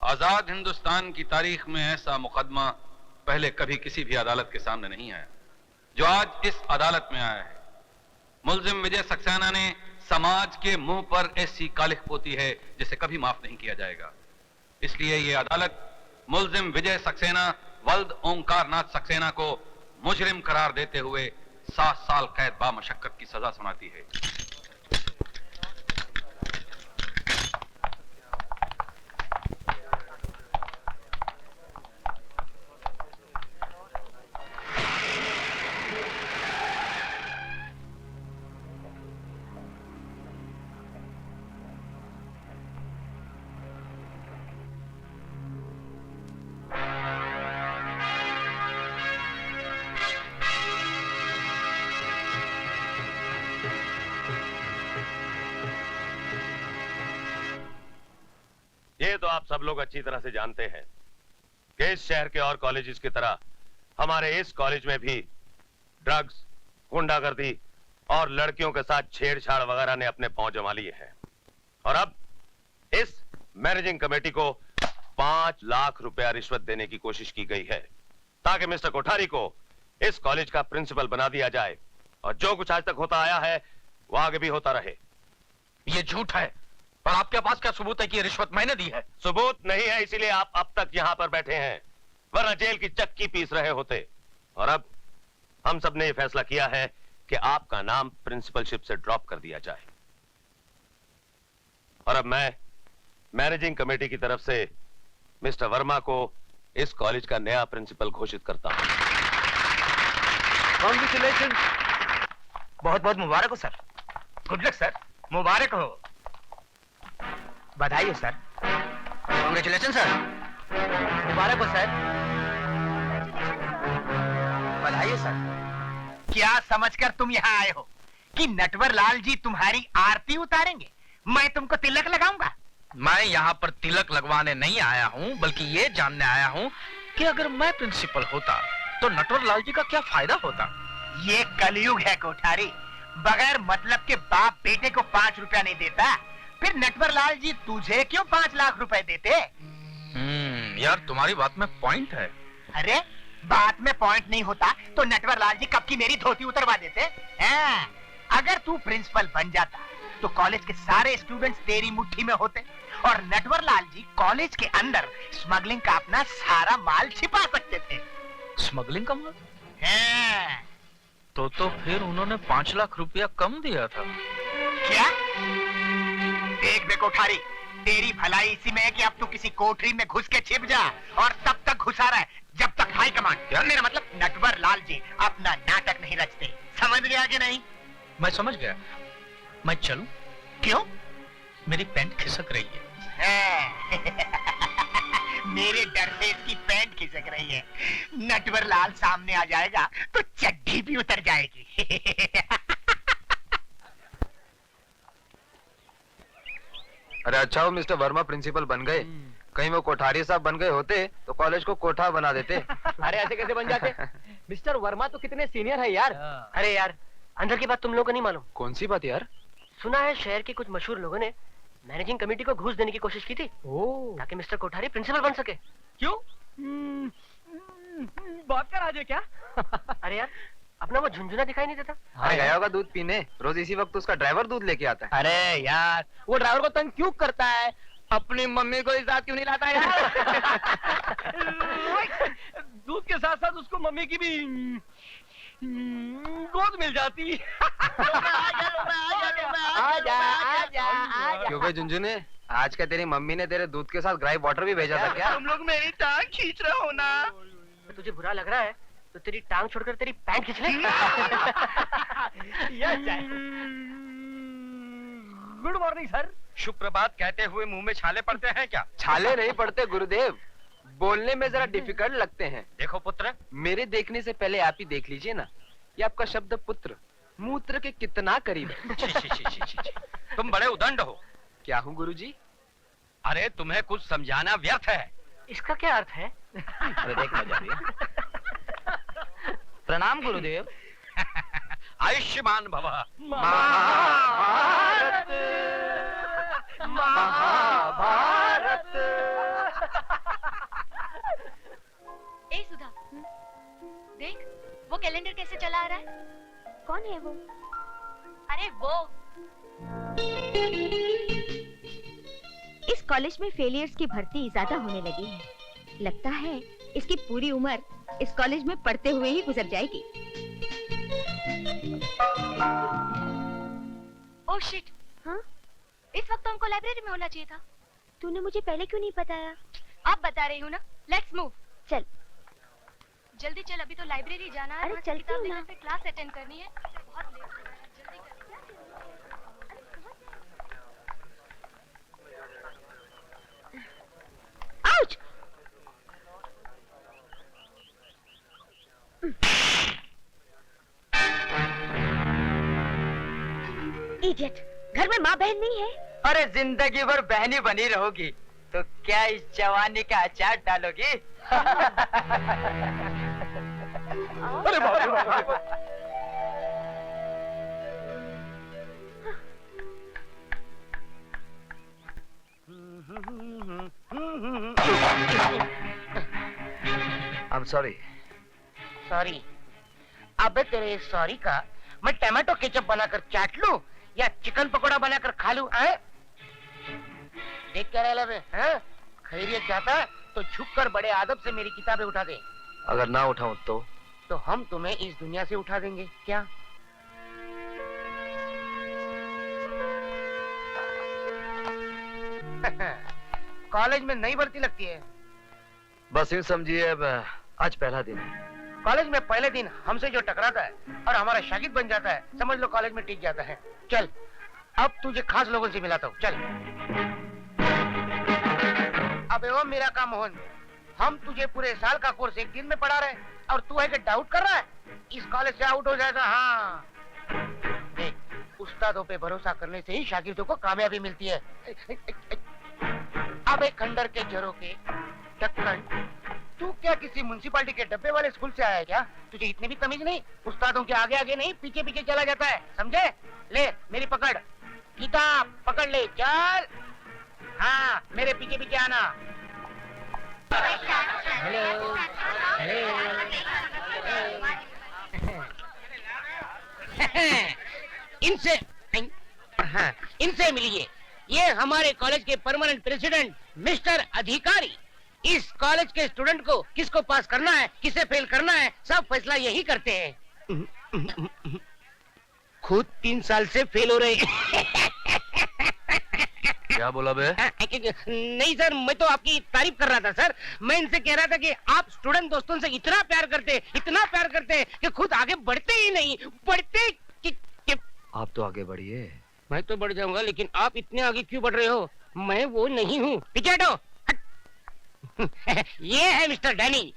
आजाद हिंदुस्तान की तारीख में ऐसा मुकदमा पहले कभी किसी भी अदालत के सामने नहीं आया जो आज इस अदालत में आया है। मुल्जिम विजय सक्सेना ने समाज के मुंह पर ऐसी कालिख पोती है जिसे कभी माफ नहीं किया जाएगा। इसलिए यह अदालत मुल्जिम विजय सक्सेना वल्द ओंकार नाथ सक्सेना को मुजरिम करार देते हुए 7 साल कैद बामशक्कत की सजा सुनाती है। ये तो आप सब लोग अच्छी तरह से जानते हैं कि इस शहर के और कॉलेजेस की तरह हमारे इस कॉलेज में भी ड्रग्स, गुंडागर्दी और लड़कियों के साथ छेड़छाड़ वगैरह ने अपने पांव जमा लिए हैं। और अब इस मैनेजिंग कमेटी को 5 लाख रुपया रिश्वत देने की कोशिश की गई है ताकि मिस्टर कोठारी को इस कॉलेज का प्रिंसिपल बना दिया जाए और जो कुछ आज तक होता आया है वो आगे भी होता रहे। ये झूठ है। और आपके पास क्या सबूत है कि ये रिश्वत मैंने दी है? सबूत नहीं है, इसीलिए आप अब तक यहाँ पर बैठे हैं, वरना जेल की चक्की पीस रहे होते। और अब हम सब ने यह फैसला किया है कि आपका नाम प्रिंसिपलशिप से ड्रॉप कर दिया जाए। और अब मैं मैनेजिंग कमेटी की तरफ से मिस्टर वर्मा को इस कॉलेज का नया प्रिंसिपल घोषित करता हूं। कांग्रेचुलेशन। बहुत बहुत मुबारक हो सर। Good luck sir. मुबारक हो। बधाई हो सर। Congratulation sir. मुबारक हो सर। बधाई हो सर। क्या समझकर तुम यहाँ आए हो कि नटवर लाल जी तुम्हारी आरती उतारेंगे? मैं तुमको तिलक लगाऊंगा। मैं यहाँ पर तिलक लगवाने नहीं आया हूँ, बल्कि ये जानने आया हूँ कि अगर मैं प्रिंसिपल होता तो नटवर लाल जी का क्या फायदा होता। ये कलयुग है कोठारी। बगैर मतलब के बाप बेटे को 5 रुपया नहीं देता, फिर नटवर लाल जी तुझे क्यों 5 लाख रुपए देते? यार तुम्हारी बात में पॉइंट है। अरे बात में पॉइंट नहीं होता तो नटवर लाल जी कब की मेरी धोती उतरवा देते हैं। अगर तू प्रिंसिपल बन जाता तो कॉलेज के सारे स्टूडेंट्स तेरी मुट्ठी में होते और नटवर लाल जी कॉलेज के अंदर स्मगलिंग का अपना सारा माल छिपा सकते थे। स्मगलिंग का माल? तो फिर उन्होंने 5 लाख रुपया कम दिया था क्या? देख बे कोठारी, तेरी भलाई इसी में है कि अब तू किसी कोठरी में घुस के छिप जा और तब तक घुसा रहा है जब तक हाई कमांड। मेरा मतलब नटवर लाल जी अपना नाटक नहीं रचते। समझ गया कि नहीं? मैं समझ गया। मैं चलूं? क्यों? मेरी पैंट खिसक रही है। मेरे डर से इसकी पैंट खिसक रही है। नटवर लाल सामने आ जाएगा तो चड्डी भी उतर जाएगी। अरे अच्छा हो मिस्टर वर्मा प्रिंसिपल बन गए। कहीं वो कोठारी साहब बन गए होते तो कॉलेज को कोठा बना देते। अरे ऐसे कैसे बन जाते? मिस्टर वर्मा तो कितने सीनियर है यार। अरे यार अंदर की बात तुम लोगों को नहीं मालूम। कौन सी बात यार? सुना है शहर के कुछ मशहूर लोगों ने मैनेजिंग कमेटी को घूस देने की कोशिश की थी ताकि मिस्टर कोठारी प्रिंसिपल बन सके। क्यों? बात कर आज है क्या? अरे यार अपना वो झुंझुना दिखाई नहीं देता? अरे गया होगा दूध पीने। रोज इसी वक्त उसका ड्राइवर दूध लेके आता है। अरे यार वो ड्राइवर को तंग क्यों करता है? अपनी मम्मी को इस साथ क्यों नहीं लाता यार? दूध के साथ साथ उसको मम्मी की भी गोद मिल जाती। क्यों भाई झुंझुने, आज क्या तेरी मम्मी ने तेरे दूध के साथ ग्राइप वाटर भी भेजा था क्या? तुम लोग मेरी टांग खींच रहे हो ना। तुझे बुरा लग रहा है तो तेरी टांग छोड़कर तेरी पैंट खींच ले। Good morning sir. शुभ प्रभात कहते हुए मुंह में छाले पड़ते हैं क्या? छाले नहीं पड़ते गुरुदेव, बोलने में जरा डिफिकल्ट लगते हैं। देखो पुत्र, मेरे देखने से पहले आप ही देख लीजिए ना। ये आपका शब्द पुत्र मूत्र के कितना करीब है। छी, छी, छी, छी, छी, छी। तुम बड़े उदंड हो। क्या हूँ गुरुजी? अरे तुम्हें कुछ समझाना व्यर्थ है। इसका क्या अर्थ है? अरे देख मजा आ रही। प्रणाम गुरुदेव। आयुष्मान भव। महाभारत महाभारत ए सुधा, देख वो कैलेंडर कैसे चला आ रहा है। कौन है वो? अरे वो इस कॉलेज में फेलियर्स की भर्ती ज्यादा होने लगी है। लगता है इसकी पूरी उम्र इस कॉलेज में पढ़ते हुए ही गुजर जाएगी। Oh shit. हाँ? इस वक्त तो हमको लाइब्रेरी में होना चाहिए था। तूने मुझे पहले क्यों नहीं बताया? अब बता रही हूँ ना। Let's move. चल। जल्दी चल, अभी तो लाइब्रेरी जाना है। अरे वहाँ चलती किताब हूँ लेकर ना। फिर क्लास अटेंड करनी है। बहुत लेट हो रहा है, जल्दी कर। आउच! इडियट! घर में माँ बहन नहीं है? अरे जिंदगी भर बहनी बनी रहोगी तो क्या इस जवानी का अचार डालोगी? अरे बाप रे बाप। I am sorry. सॉरी? अबे तेरे सॉरी का मैं टमाटो केचप बनाकर चाट लूं या चिकन पकोड़ा बनाकर खा लूं? देख क्या रहा है? खैरियत चाहता तो झुककर बड़े आदब से मेरी किताबें उठा दे। अगर ना उठाऊं तो हम तुम्हें इस दुनिया से उठा देंगे क्या? कॉलेज में नई भर्ती लगती है। बस यूं समझिए अब आज पहला दिन है। कॉलेज में पहले दिन हमसे जो टकराता है और हमारा शागिर्द बन जाता है, समझ लो कॉलेज में टिक जाता है। चल अब तुझे खास लोगों से मिलाता हूँ। चल। अबे ओ मेरा काम मोहन, हम तुझे पूरे साल का कोर्स एक दिन में पढ़ा रहे और तू है कि डाउट कर रहा है? इस कॉलेज से आउट हो जाएगा। हाँ देख, उस्तादों पे भरोसा करने से ही शागिर्दों को कामयाबी मिलती है। अब एक खंडर के जरों के ढक्कन, तू क्या किसी म्युनिसिपालिटी के डब्बे वाले स्कूल से आया है क्या? तुझे इतने भी तमीज नहीं? उस्तादों के आगे आगे नहीं, पीछे पीछे चला जाता है, समझे? ले मेरी पकड़, किताब पकड़ ले, चल। हाँ मेरे पीछे पीछे आना। हेलो इनसे हाँ, इनसे मिलिए। ये हमारे कॉलेज के परमानेंट प्रेसिडेंट मिस्टर अधिकारी। इस कॉलेज के स्टूडेंट को किसको पास करना है, किसे फेल करना है, सब फैसला यही करते हैं। खुद 3 साल से फेल हो रहे। क्या बोला बे? नहीं सर, मैं तो आपकी तारीफ कर रहा था सर। मैं इनसे कह रहा था कि आप स्टूडेंट दोस्तों से इतना प्यार करते कि खुद आगे बढ़ते ही नहीं। बढ़ते आप तो आगे बढ़िए। मैं तो बढ़ जाऊंगा, लेकिन आप इतने आगे क्यों बढ़ रहे हो? मैं वो नहीं हूँ। पीछे हटो। ये है मिस्टर डैनी,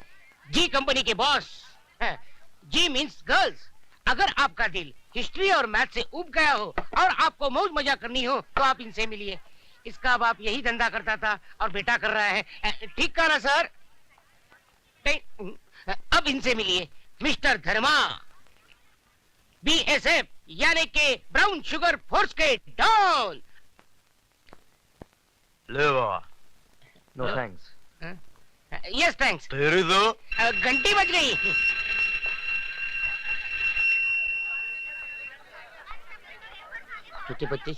जी कंपनी के बॉस। जी मीन्स गर्ल्स। अगर आपका दिल हिस्ट्री और मैथ से उब गया हो और आपको मौज मजा करनी हो तो आप इनसे मिलिए। इसका बाप यही धंधा करता था और बेटा कर रहा है। ठीक कहा ना सर? अब इनसे मिलिए, मिस्टर धर्मा, BSF यानी के ब्राउन शुगर फोर्स के डॉन। ले बाबा। No thanks. Yes thanks. तेरी तो घंटी बज गई। छोटे बच्चे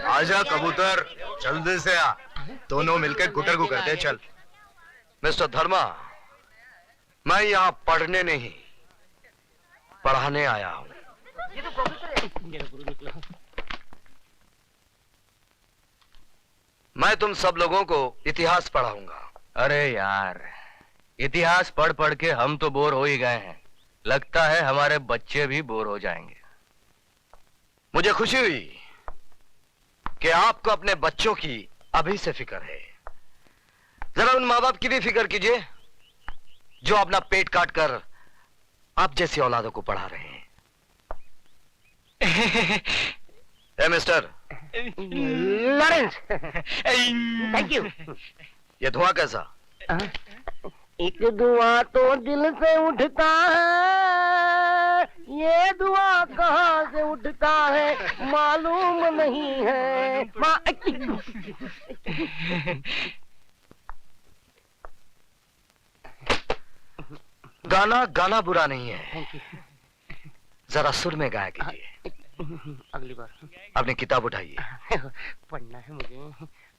आजा कबूतर, जल्दी से आ। दोनों मिलकर गुटर गु करते चल। मिस्टर धर्मा, मैं यहाँ पढ़ने नहीं पढ़ाने आया हूँ। मैं तुम सब लोगों को इतिहास पढ़ाऊंगा। अरे यार, इतिहास पढ़ पढ़ के हम तो बोर हो ही गए हैं। लगता है हमारे बच्चे भी बोर हो जाएंगे। मुझे खुशी हुई कि आपको अपने बच्चों की अभी से फिक्र है। जरा उन माँ बाप की भी फिक्र कीजिए जो अपना पेट काट कर आप जैसी औलादों को पढ़ा रहे हैं। Mister Lawrence, thank you. ये धुआं कैसा? एक धुआं तो दिल से उठता है, ये धुआं कहाँ से उठता है मालूम नहीं है। गाना गाना बुरा नहीं है, जरा सुर में गाया कीजिए। अगली बार। अपनी किताब उठाइए। पढ़ना है मुझे।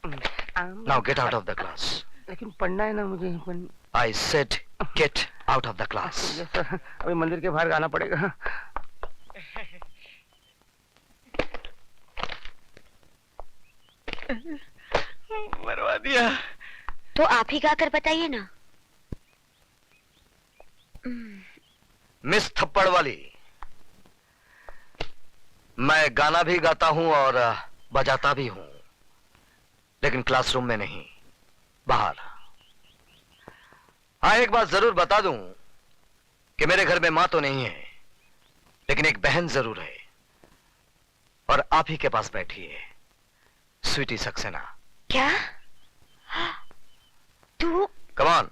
Now get out of the class. लेकिन पढ़ना है ना मुझे। I said get out of the class. अभी मंदिर के बाहर गाना पड़ेगा। मरवा दिया। तो आप ही गाकर बताइए ना। मिस थप्पड़ वाली, मैं गाना भी गाता हूं और बजाता भी हूं, लेकिन क्लासरूम में नहीं, बाहर। हाँ, एक बात जरूर बता दूं कि मेरे घर में मां तो नहीं है, लेकिन एक बहन जरूर है, और आप ही के पास बैठी है, स्वीटी सक्सेना। क्या? तू? Come on,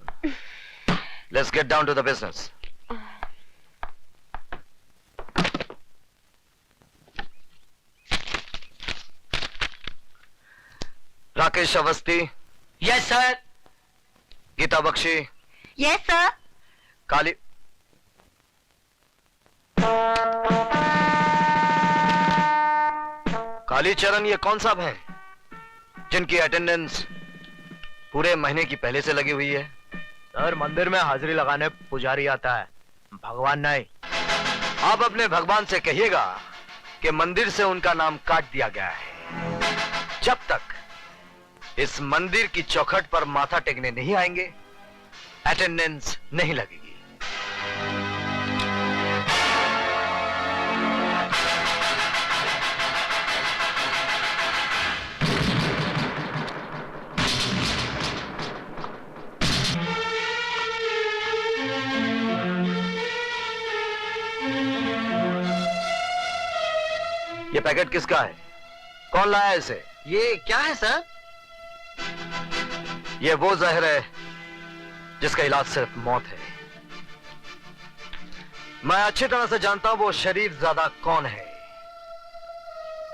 let's get down to the business. Rakesh Awasthi. Yes sir. Geeta Bakshi. Yes sir. Kali Kalicharan, ये कौन साहब हैं जिनकी अटेंडेंस पूरे महीने की पहले से लगी हुई है? सर, मंदिर में हाजिरी लगाने पुजारी आता है, भगवान नहीं। आप अपने भगवान से कहिएगा कि मंदिर से उनका नाम काट दिया गया है। जब तक इस मंदिर की चौखट पर माथा टेकने नहीं आएंगे, अटेंडेंस नहीं लगेगी। ये पैकेट किसका है? कौन लाया इसे? ये क्या है सर? ये वो जहर है जिसका इलाज सिर्फ मौत है। मैं अच्छी तरह से जानता हूं वो शरीफ ज्यादा कौन है,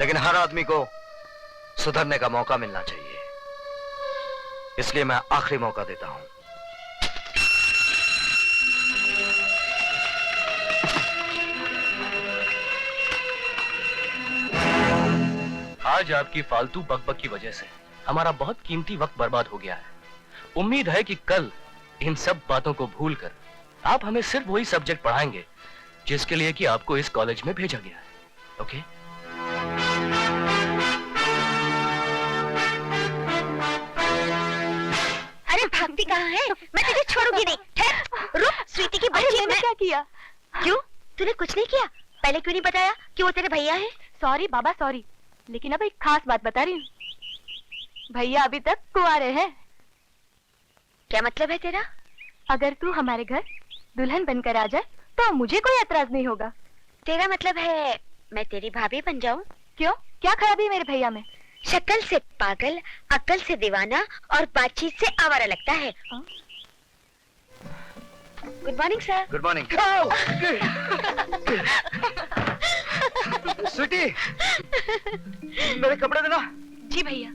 लेकिन हर आदमी को सुधरने का मौका मिलना चाहिए, इसलिए मैं आखिरी मौका देता हूं। आज आपकी फालतू बकबक की वजह से हमारा बहुत कीमती वक्त बर्बाद हो गया है। उम्मीद है कि कल इन सब बातों को भूलकर आप हमें सिर्फ वही सब्जेक्ट पढ़ाएंगे जिसके लिए कि आपको इस कॉलेज में भेजा गया है। ओके? अरे भागती कहाँ है? मैं तुझे छोड़ूंगी नहीं। ठहर, रुक। स्वीटी की बच्ची। मैंने क्या किया? क्यों? तूने कुछ नहीं किया? पहले क्यों नहीं बताया कि वो तेरे भैया हैं? सॉरी बाबा सॉरी, लेकिन अब एक खास बात बता रही हूँ। भैया अभी तक कुंवारे हैं। क्या मतलब है तेरा? अगर तू हमारे घर दुल्हन बनकर आ जाए तो मुझे कोई एतराज नहीं होगा। तेरा मतलब है मैं तेरी भाभी बन जाऊं? क्यों? क्या खराबी है मेरे भैया में? शक्ल से पागल, अक्ल से दीवाना और बातचीत से आवारा लगता है। Good morning sir. Good morning. Sweetie, मेरे कपड़े देना। जी भैया।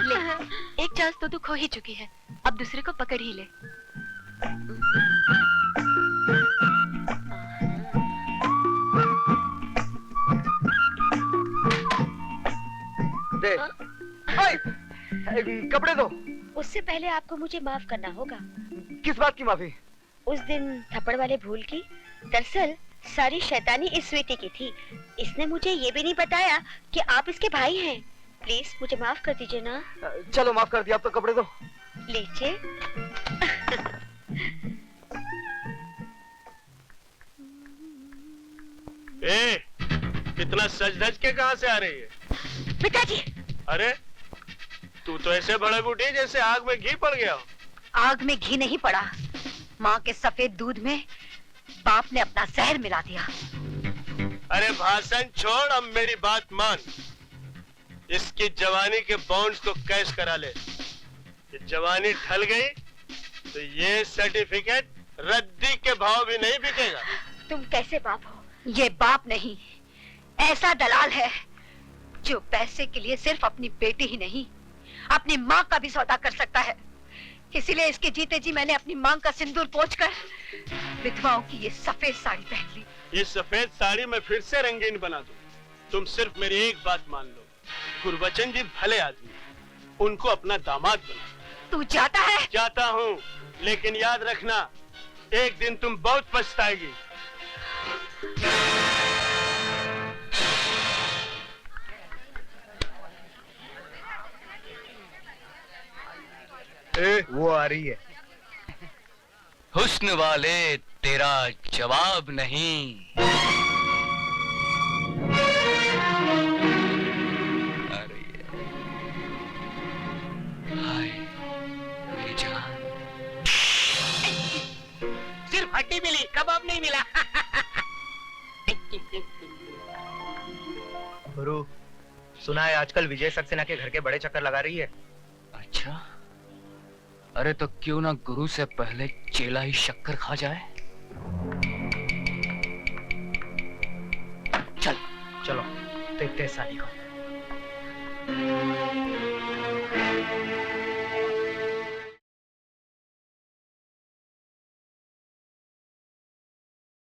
ले, एक चांस तो तू खो ही चुकी है, अब दूसरे को पकड़ ही ले। दे। कपड़े दो। उससे पहले आपको मुझे माफ करना होगा। किस बात की माफी? उस दिन थप्पड़ वाले भूल की। दरअसल सारी शैतानी इस स्वीटी की थी। इसने मुझे ये भी नहीं बताया कि आप इसके भाई हैं। प्लीज मुझे माफ कर दीजिए ना। चलो माफ कर दिया, अब तो कपड़े दो। लीजिए। ए, इतना सज धज के कहां से आ रही है? पिताजी। अरे तू तो ऐसे बड़े बूढ़ी जैसे आग में घी पड़ गया हो। आग में घी नहीं पड़ा, माँ के सफेद दूध में बाप ने अपना जहर मिला दिया। अरे भाषण छोड़, अब मेरी बात मान। इसकी जवानी के बॉन्ड्स को कैश करा ले। ये जवानी ढल गई तो ये सर्टिफिकेट रद्दी के भाव भी नहीं बिकेगा। तुम कैसे बाप हो? ये बाप नहीं, ऐसा दलाल है जो पैसे के लिए सिर्फ अपनी बेटी ही नहीं, अपनी माँ का भी सौदा कर सकता है। इसीलिए इसके जीते जी मैंने अपनी मांग का सिंदूर पोंछकर विधवाओं की ये सफेद साड़ी पहन ली। ये सफेद साड़ी मैं फिर से रंगीन बना दूं। तुम सिर्फ मेरी एक बात मान लो, गुरबचन जी भले आदमी, उनको अपना दामाद बना। तू जाता है? जाता हूँ, लेकिन याद रखना, एक दिन तुम बहुत पछताएगी। वो आ रही है। हुस्न वाले तेरा जवाब नहीं। अरे हाय मेरी जान। सिर्फ हड्डी मिली, कबाब नहीं मिला। गुरु, सुना है आजकल विजय सक्सेना के घर के बड़े चक्कर लगा रही है। अच्छा, अरे तो क्यों ना गुरु से पहले चेला ही शक्कर खा जाए। चलो देखते हैं साली को।